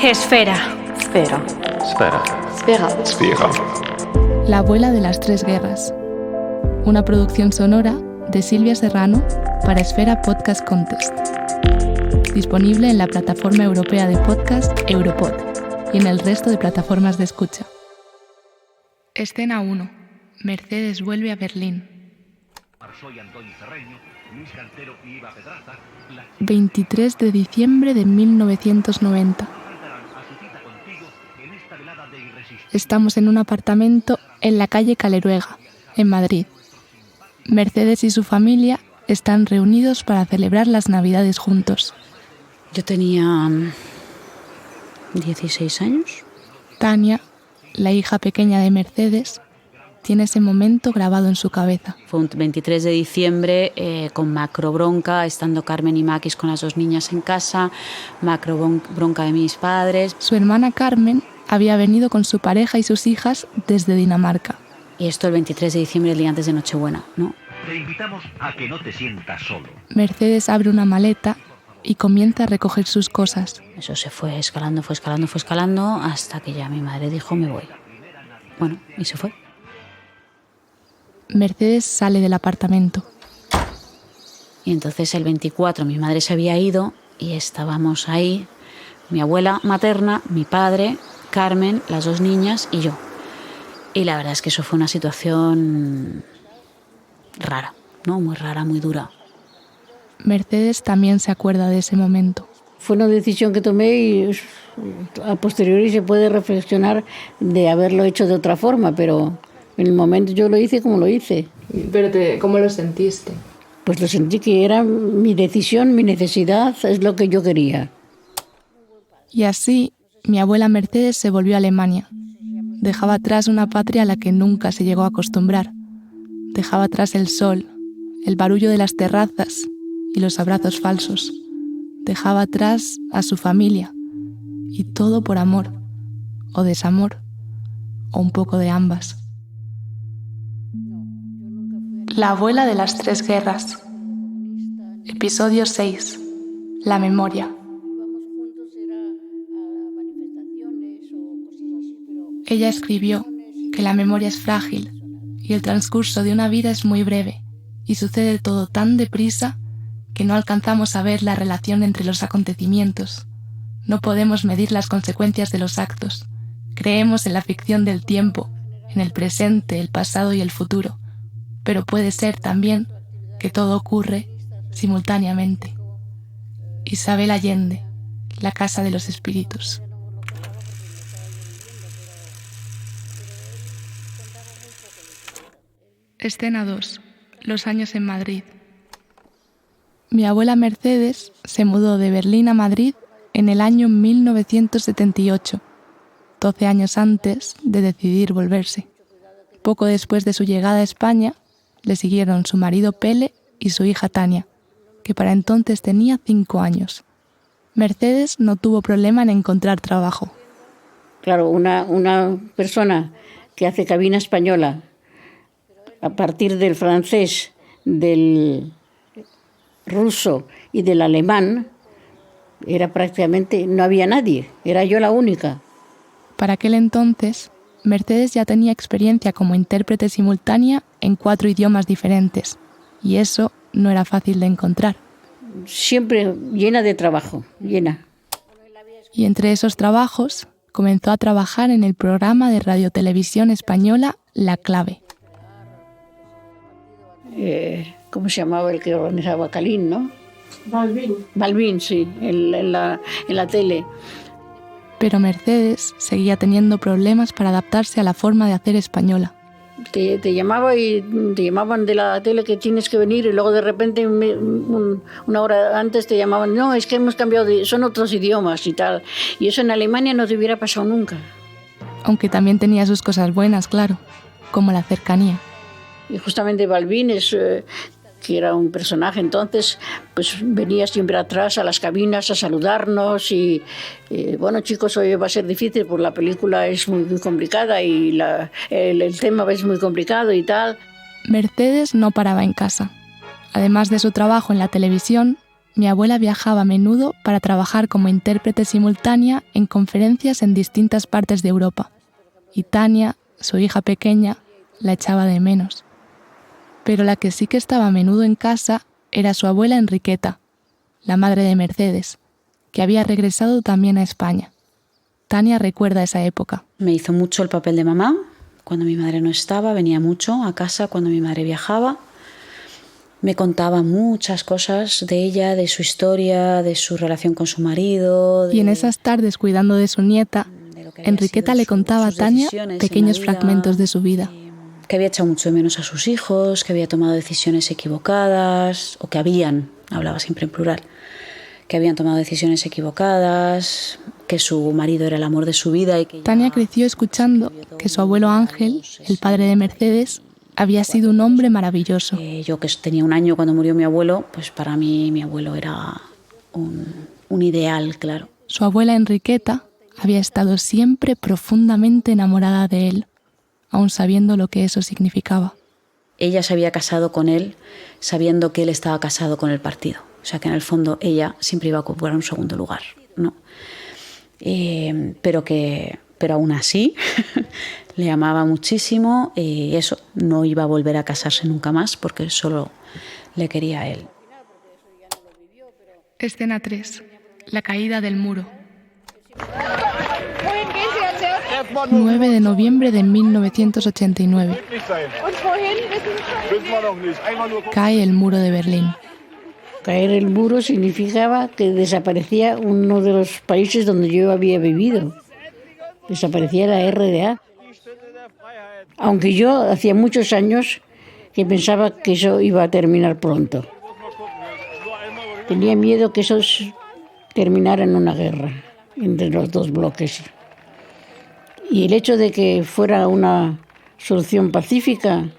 Esfera. Sfera. Sfera. Sfera. Sfera. La abuela de las tres guerras. Una producción sonora de Silvia Serrano para Esfera Podcast Contest. Disponible en la plataforma europea de podcast Europod y en el resto de plataformas de escucha. Escena 1. Mercedes vuelve a Berlín. 23 de diciembre de 1990. Estamos en un apartamento en la calle Caleruega, en Madrid. Mercedes y su familia están reunidos para celebrar las Navidades juntos. Yo tenía 16 años. Tania, la hija pequeña de Mercedes, tiene ese momento grabado en su cabeza. Fue un 23 de diciembre con macro bronca, estando Carmen y Maquis con las dos niñas en casa, macro bronca de mis padres. Su hermana Carmen había venido con su pareja y sus hijas desde Dinamarca. Y esto el 23 de diciembre, el día antes de Nochebuena, ¿no? Te invitamos a que no te sientas solo. Mercedes abre una maleta y comienza a recoger sus cosas. Eso se fue escalando, hasta que ya mi madre dijo, me voy. Bueno, y se fue. Mercedes sale del apartamento. Y entonces el 24 mi madre se había ido y estábamos ahí, mi abuela materna, mi padre, Carmen, las dos niñas y yo. Y la verdad es que eso fue una situación rara, ¿no? Muy rara, muy dura. Mercedes también se acuerda de ese momento. Fue una decisión que tomé y a posteriori se puede reflexionar de haberlo hecho de otra forma, pero en el momento yo lo hice como lo hice. Pero ¿cómo lo sentiste? Pues lo sentí que era mi decisión, mi necesidad, es lo que yo quería. Y así, mi abuela Mercedes se volvió a Alemania. Dejaba atrás una patria a la que nunca se llegó a acostumbrar. Dejaba atrás el sol, el barullo de las terrazas y los abrazos falsos. Dejaba atrás a su familia. Y todo por amor, o desamor, o un poco de ambas. La abuela de las tres guerras. Episodio 6. La memoria. Ella escribió que la memoria es frágil y el transcurso de una vida es muy breve y sucede todo tan deprisa que no alcanzamos a ver la relación entre los acontecimientos. No podemos medir las consecuencias de los actos. Creemos en la ficción del tiempo, en el presente, el pasado y el futuro. Pero puede ser también que todo ocurre simultáneamente. Isabel Allende, La Casa de los Espíritus. Escena 2. Los años en Madrid. Mi abuela Mercedes se mudó de Berlín a Madrid en el año 1978, 12 años antes de decidir volverse. Poco después de su llegada a España, le siguieron su marido Pele y su hija Tania, que para entonces tenía 5 años. Mercedes no tuvo problema en encontrar trabajo. Claro, una persona que hace cabina española a partir del francés, del ruso y del alemán, era prácticamente, no había nadie, era yo la única. Para aquel entonces, Mercedes ya tenía experiencia como intérprete simultánea en 4 idiomas diferentes, y eso no era fácil de encontrar. Siempre llena de trabajo, llena. Y entre esos trabajos, comenzó a trabajar en el programa de radiotelevisión española La Clave. ¿Cómo se llamaba el que organizaba Calín, no? Balbín, sí, en la tele. Pero Mercedes seguía teniendo problemas para adaptarse a la forma de hacer española. Te llamaba y te llamaban de la tele que tienes que venir y luego de repente una hora antes te llamaban, no, es que hemos cambiado, son otros idiomas y tal. Y eso en Alemania no te hubiera pasado nunca. Aunque también tenía sus cosas buenas, claro, como la cercanía. Y justamente Balbín que era un personaje entonces, pues venía siempre atrás a las cabinas a saludarnos y bueno, chicos, hoy va a ser difícil porque la película es muy, muy complicada y el tema es muy complicado y tal. Mercedes no paraba en casa. Además de su trabajo en la televisión, mi abuela viajaba a menudo para trabajar como intérprete simultánea en conferencias en distintas partes de Europa. Y Tania, su hija pequeña, la echaba de menos. Pero la que sí que estaba a menudo en casa era su abuela Enriqueta, la madre de Mercedes, que había regresado también a España. Tania recuerda esa época. Me hizo mucho el papel de mamá. Cuando mi madre no estaba, venía mucho a casa cuando mi madre viajaba. Me contaba muchas cosas de ella, de su historia, de su relación con su marido. Y en esas tardes, cuidando de su nieta, Enriqueta le contaba a Tania pequeños fragmentos de su vida. Que había echado mucho de menos a sus hijos, que había tomado decisiones equivocadas, o que habían, hablaba siempre en plural, que habían tomado decisiones equivocadas, que su marido era el amor de su vida. Y que Tania creció escuchando que su abuelo Ángel, el padre de Mercedes, había sido un hombre maravilloso. Yo que tenía 1 año cuando murió mi abuelo, pues para mí mi abuelo era un ideal, claro. Su abuela Enriqueta había estado siempre profundamente enamorada de él, aun sabiendo lo que eso significaba. Ella se había casado con él sabiendo que él estaba casado con el partido. O sea que en el fondo ella siempre iba a ocupar un segundo lugar, ¿no? Pero aún así le amaba muchísimo y eso, no iba a volver a casarse nunca más porque solo le quería a él. Escena 3. La caída del muro. 9 de noviembre de 1989. Cae el muro de Berlín. Caer el muro significaba que desaparecía uno de los países donde yo había vivido. Desaparecía la RDA. Aunque yo hacía muchos años que pensaba que eso iba a terminar pronto. Tenía miedo que eso terminara en una guerra entre los dos bloques. Y el hecho de que fuera una solución pacífica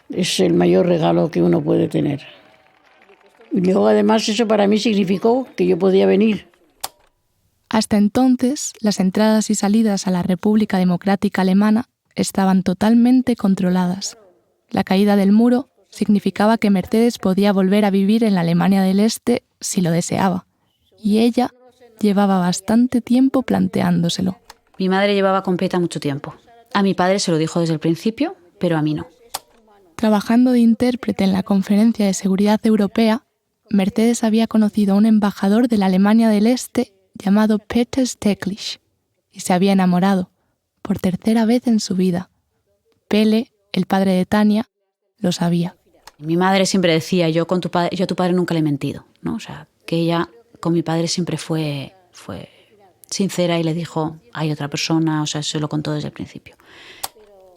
es el mayor regalo que uno puede tener. Y luego además eso para mí significó que yo podía venir. Hasta entonces, las entradas y salidas a la República Democrática Alemana estaban totalmente controladas. La caída del muro significaba que Mercedes podía volver a vivir en la Alemania del Este si lo deseaba. Y ella llevaba bastante tiempo planteándoselo. Mi madre llevaba con Peta mucho tiempo. A mi padre se lo dijo desde el principio, pero a mí no. Trabajando de intérprete en la Conferencia de Seguridad Europea, Mercedes había conocido a un embajador de la Alemania del Este llamado Peter Stecklich y se había enamorado, por tercera vez en su vida. Pele, el padre de Tania, lo sabía. Mi madre siempre decía, yo a tu padre nunca le he mentido, ¿no? O sea, que ella con mi padre siempre fue sincera y le dijo, hay otra persona, o sea, se lo contó desde el principio.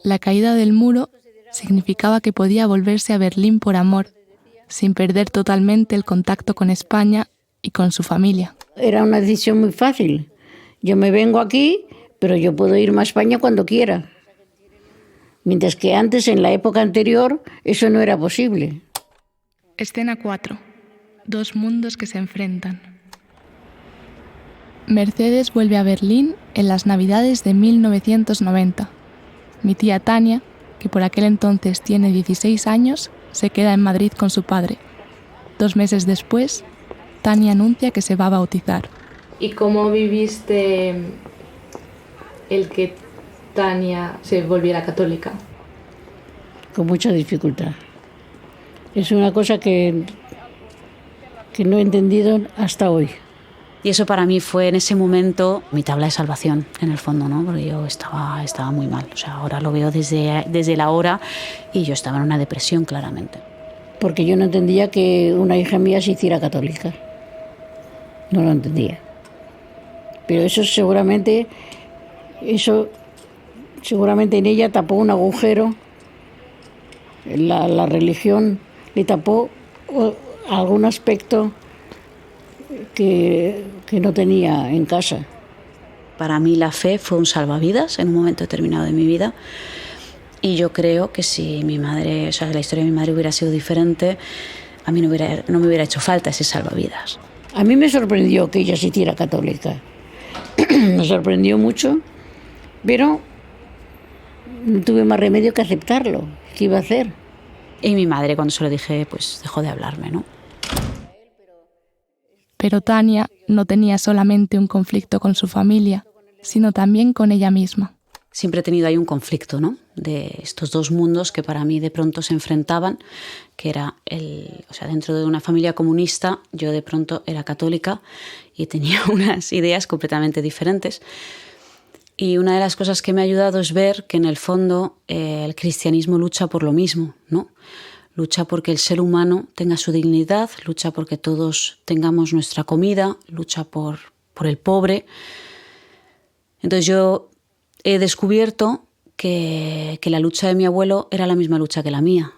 La caída del muro significaba que podía volverse a Berlín por amor, sin perder totalmente el contacto con España y con su familia. Era una decisión muy fácil. Yo me vengo aquí, pero yo puedo irme a España cuando quiera. Mientras que antes, en la época anterior, eso no era posible. Escena 4. 2 mundos que se enfrentan. Mercedes vuelve a Berlín en las Navidades de 1990. Mi tía Tania, que por aquel entonces tiene 16 años, se queda en Madrid con su padre. 2 meses después, Tania anuncia que se va a bautizar. ¿Y cómo viviste el que Tania se volviera católica? Con mucha dificultad. Es una cosa que no he entendido hasta hoy. Y eso para mí fue en ese momento mi tabla de salvación, en el fondo, ¿no? Porque yo estaba muy mal. O sea, ahora lo veo desde la hora y yo estaba en una depresión, claramente. Porque yo no entendía que una hija mía se hiciera católica. No lo entendía. Pero eso seguramente en ella tapó un agujero. La religión le tapó algún aspecto que no tenía en casa. Para mí la fe fue un salvavidas en un momento determinado de mi vida y yo creo que si mi madre, o sea, la historia de mi madre hubiera sido diferente, a mí no me hubiera hecho falta ese salvavidas. A mí me sorprendió que ella se hiciera católica. Me sorprendió mucho, pero no tuve más remedio que aceptarlo. ¿Qué iba a hacer? Y mi madre, cuando se lo dije, pues dejó de hablarme, ¿no? Pero Tania no tenía solamente un conflicto con su familia, sino también con ella misma. Siempre he tenido ahí un conflicto, ¿no? De estos dos mundos que para mí de pronto se enfrentaban, que era dentro de una familia comunista, yo de pronto era católica y tenía unas ideas completamente diferentes. Y una de las cosas que me ha ayudado es ver que en el fondo el cristianismo lucha por lo mismo, ¿no? Lucha porque el ser humano tenga su dignidad, lucha porque todos tengamos nuestra comida, lucha por el pobre. Entonces yo he descubierto que la lucha de mi abuelo era la misma lucha que la mía.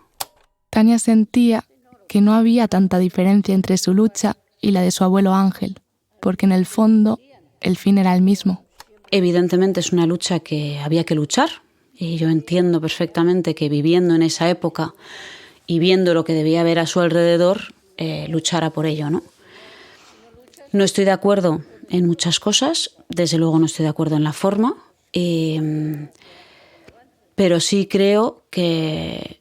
Tania sentía que no había tanta diferencia entre su lucha y la de su abuelo Ángel, porque en el fondo el fin era el mismo. Evidentemente es una lucha que había que luchar, y yo entiendo perfectamente que viviendo en esa época y viendo lo que debía haber a su alrededor, luchara por ello, ¿no? No estoy de acuerdo en muchas cosas, desde luego no estoy de acuerdo en la forma, pero sí creo que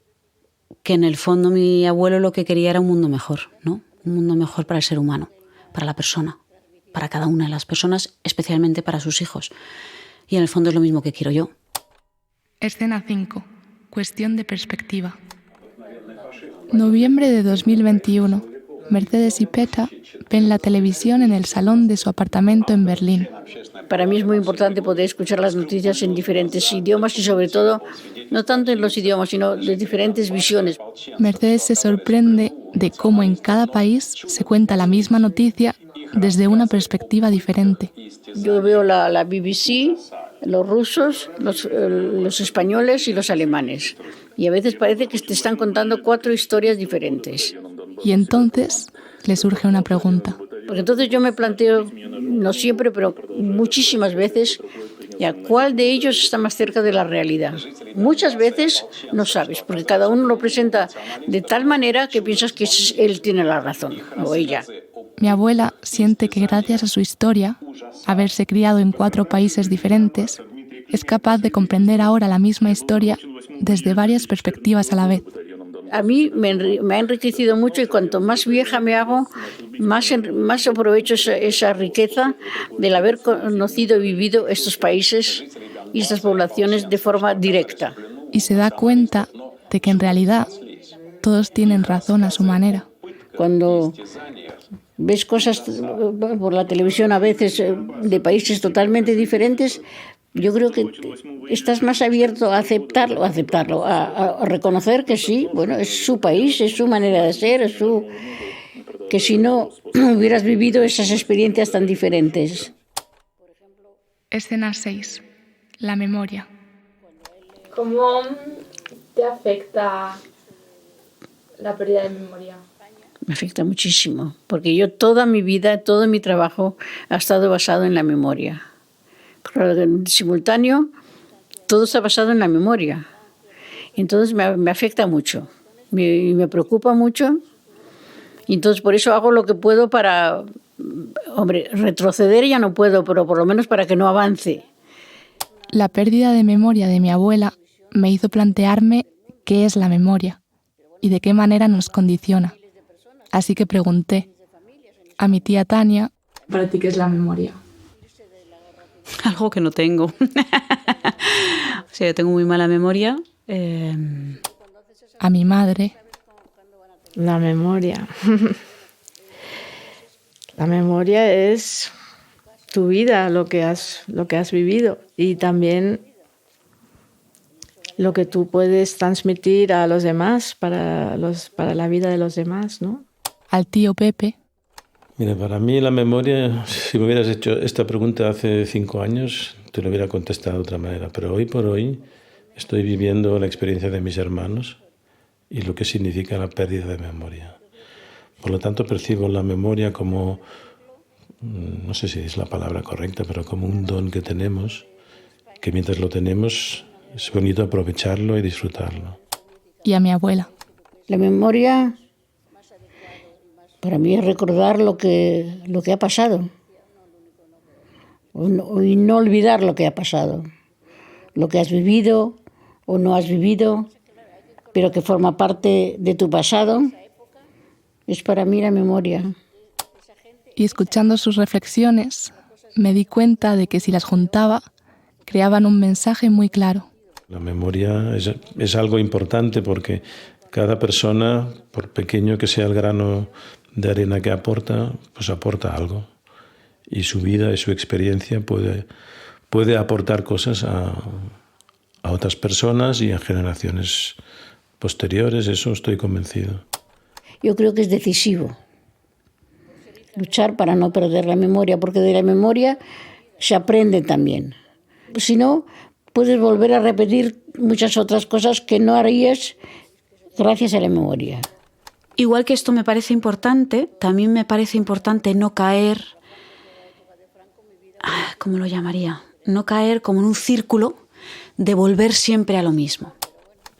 en el fondo mi abuelo lo que quería era un mundo mejor, ¿no? Un mundo mejor para el ser humano, para la persona, para cada una de las personas, especialmente para sus hijos. Y en el fondo es lo mismo que quiero yo. Escena 5. Cuestión de perspectiva. Noviembre de 2021. Mercedes y Petra ven la televisión en el salón de su apartamento en Berlín. Para mí es muy importante poder escuchar las noticias en diferentes idiomas y sobre todo, no tanto en los idiomas, sino de diferentes visiones. Mercedes se sorprende de cómo en cada país se cuenta la misma noticia desde una perspectiva diferente. Yo veo la BBC, los rusos, los españoles y los alemanes. Y a veces parece que te están contando 4 historias diferentes. Y entonces le surge una pregunta. Porque entonces yo me planteo, no siempre, pero muchísimas veces, ¿cuál de ellos está más cerca de la realidad? Muchas veces no sabes, porque cada uno lo presenta de tal manera que piensas que él tiene la razón, o ella. Mi abuela siente que gracias a su historia, haberse criado en 4 países diferentes, es capaz de comprender ahora la misma historia desde varias perspectivas a la vez. A mí me ha enriquecido mucho y cuanto más vieja me hago, más aprovecho esa riqueza del haber conocido y vivido estos países y estas poblaciones de forma directa. Y se da cuenta de que en realidad todos tienen razón a su manera. Cuando ves cosas por la televisión a veces de países totalmente diferentes, yo creo que estás más abierto a aceptarlo, a reconocer que sí, bueno, es su país, es su manera de ser, que si no hubieras vivido esas experiencias tan diferentes. Escena 6. La memoria. ¿Cómo te afecta la pérdida de memoria? Me afecta muchísimo, porque yo toda mi vida, todo mi trabajo ha estado basado en la memoria. Pero en simultáneo, todo está basado en la memoria. Entonces me afecta mucho, me preocupa mucho. Y entonces por eso hago lo que puedo para, retroceder ya no puedo, pero por lo menos para que no avance. La pérdida de memoria de mi abuela me hizo plantearme qué es la memoria y de qué manera nos condiciona. Así que pregunté a mi tía Tania, ¿para ti qué es la memoria? Algo que no tengo. O sea, yo tengo muy mala memoria. A mi madre. La memoria. La memoria es tu vida, lo que has vivido y también lo que tú puedes transmitir a los demás para la vida de los demás, ¿no? Al tío Pepe. Mira, para mí la memoria, si me hubieras hecho esta pregunta hace 5 años, te lo hubiera contestado de otra manera. Pero hoy por hoy estoy viviendo la experiencia de mis hermanos y lo que significa la pérdida de memoria. Por lo tanto, percibo la memoria como, no sé si es la palabra correcta, pero como un don que tenemos, que mientras lo tenemos es bonito aprovecharlo y disfrutarlo. Y a mi abuela. La memoria para mí es recordar lo que ha pasado y no olvidar lo que ha pasado, lo que has vivido o no has vivido, pero que forma parte de tu pasado, es para mí la memoria. y escuchando sus reflexiones me di cuenta de que si las juntaba, creaban un mensaje muy claro. La memoria es algo importante porque cada persona, por pequeño que sea el grano de arena que aporta, pues aporta algo. Y su vida y su experiencia puede aportar cosas a otras personas y a generaciones posteriores, eso estoy convencido. Yo creo que es decisivo luchar para no perder la memoria, porque de la memoria se aprende también. Si no, puedes volver a repetir muchas otras cosas que no harías gracias a la memoria. Igual que esto me parece importante, también me parece importante no caer, ¿cómo lo llamaría? No caer como en un círculo de volver siempre a lo mismo.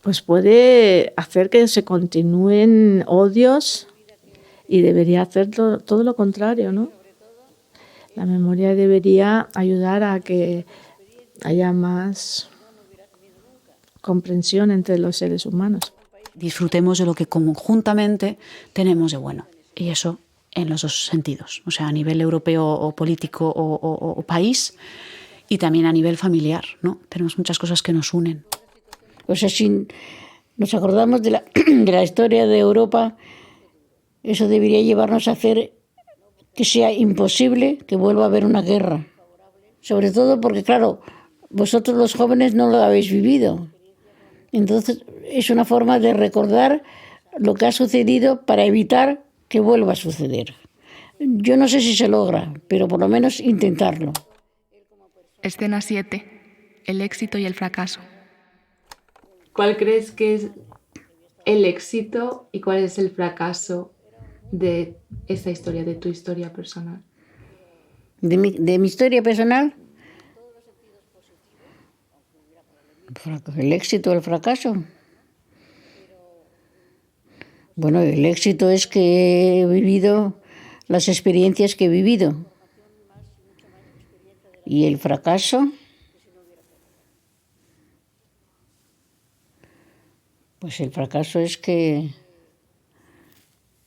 Pues puede hacer que se continúen odios y debería hacer todo lo contrario, ¿no? La memoria debería ayudar a que haya más comprensión entre los seres humanos. Disfrutemos de lo que conjuntamente tenemos de bueno. Y eso en los dos sentidos. O sea, a nivel europeo o político o país y también a nivel familiar, ¿no? Tenemos muchas cosas que nos unen. O sea, si nos acordamos de la historia de Europa, eso debería llevarnos a hacer que sea imposible que vuelva a haber una guerra. Sobre todo porque, claro, vosotros los jóvenes no lo habéis vivido. Entonces, es una forma de recordar lo que ha sucedido para evitar que vuelva a suceder. Yo no sé si se logra, pero por lo menos intentarlo. Escena 7. El éxito y el fracaso. ¿Cuál crees que es el éxito y cuál es el fracaso de esta historia, de tu historia personal? ¿De mi historia personal? ¿El éxito o el fracaso? Bueno, el éxito es que he vivido las experiencias que he vivido. ¿Y el fracaso? Pues el fracaso es que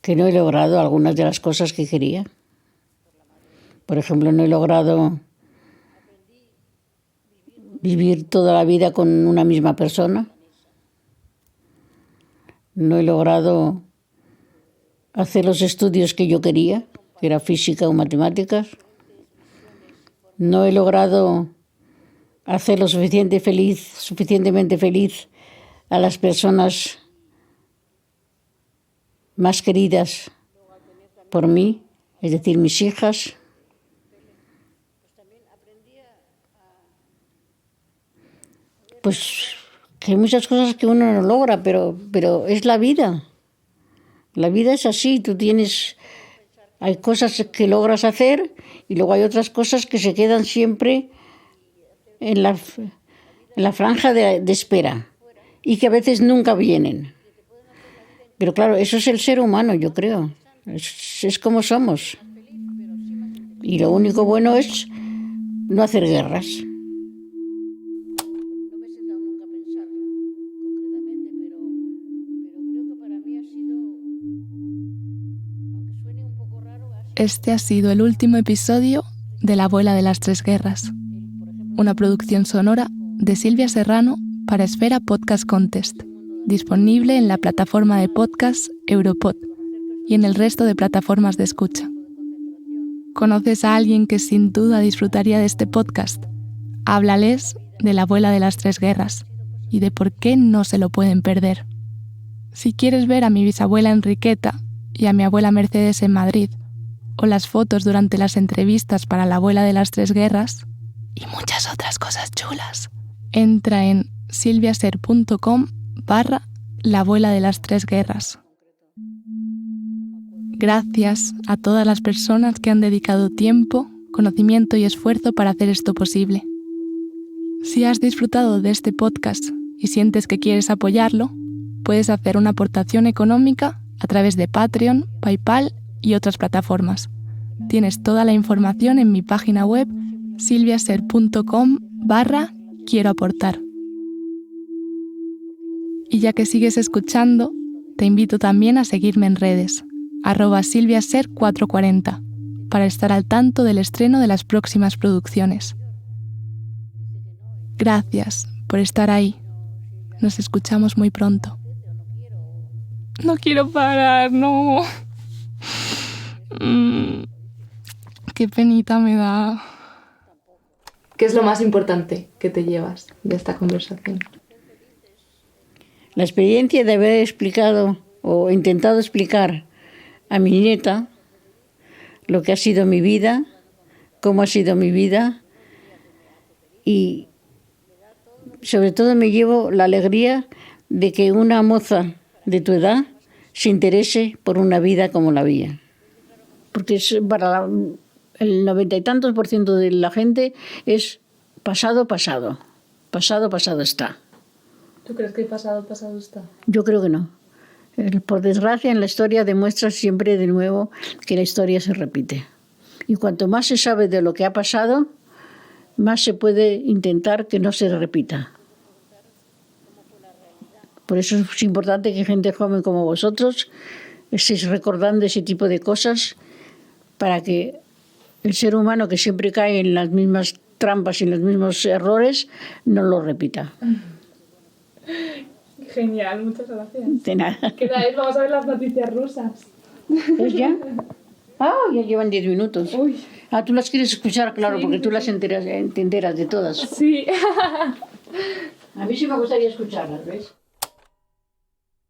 no he logrado algunas de las cosas que quería. Por ejemplo, no he logrado vivir toda la vida con una misma persona. No he logrado hacer los estudios que yo quería, que era física o matemáticas. No he logrado hacer lo suficientemente feliz a las personas más queridas por mí, es decir, mis hijas. Pues que hay muchas cosas que uno no logra, pero es la vida. La vida es así, hay cosas que logras hacer y luego hay otras cosas que se quedan siempre en la franja de espera y que a veces nunca vienen. Pero claro, eso es el ser humano, yo creo. Es como somos. Y lo único bueno es no hacer guerras. Este ha sido el último episodio de La abuela de las tres guerras, una producción sonora de Silvia Serrano para Esfera Podcast Contest, disponible en la plataforma de podcast Europod y en el resto de plataformas de escucha. ¿Conoces a alguien que sin duda disfrutaría de este podcast? Háblales de La abuela de las tres guerras y de por qué no se lo pueden perder. Si quieres ver a mi bisabuela Enriqueta y a mi abuela Mercedes en Madrid, o las fotos durante las entrevistas para La abuela de las tres guerras, y muchas otras cosas chulas, entra en silviaser.com/La abuela de las tres guerras. Gracias a todas las personas que han dedicado tiempo, conocimiento y esfuerzo para hacer esto posible. Si has disfrutado de este podcast y sientes que quieres apoyarlo, puedes hacer una aportación económica a través de Patreon, PayPal y otras plataformas. Tienes toda la información en mi página web silviaser.com/quiero aportar. Y ya que sigues escuchando, te invito también a seguirme en redes, @silviaser440, para estar al tanto del estreno de las próximas producciones. Gracias por estar ahí. Nos escuchamos muy pronto. No quiero parar, no. Qué penita me da. ¿Qué es lo más importante que te llevas de esta conversación? La experiencia de haber explicado o intentado explicar a mi nieta lo que ha sido mi vida, cómo ha sido mi vida, y sobre todo me llevo la alegría de que una moza de tu edad se interese por una vida como la mía. Porque para el 90 y tantos % de la gente es pasado está. ¿Tú crees que pasado está? Yo creo que no. Por desgracia, en la historia demuestra siempre de nuevo que la historia se repite. Y cuanto más se sabe de lo que ha pasado, más se puede intentar que no se repita. Por eso es importante que gente joven como vosotros estéis recordando ese tipo de cosas para que el ser humano, que siempre cae en las mismas trampas y en los mismos errores, no lo repita. Genial, muchas gracias. De nada. Vamos a ver las noticias rusas. ¿Es ya? Ya llevan 10 minutos. Uy. Tú las quieres escuchar, claro, Sí, porque tú las enteras de todas. Sí. A mí sí me gustaría escucharlas, ¿ves?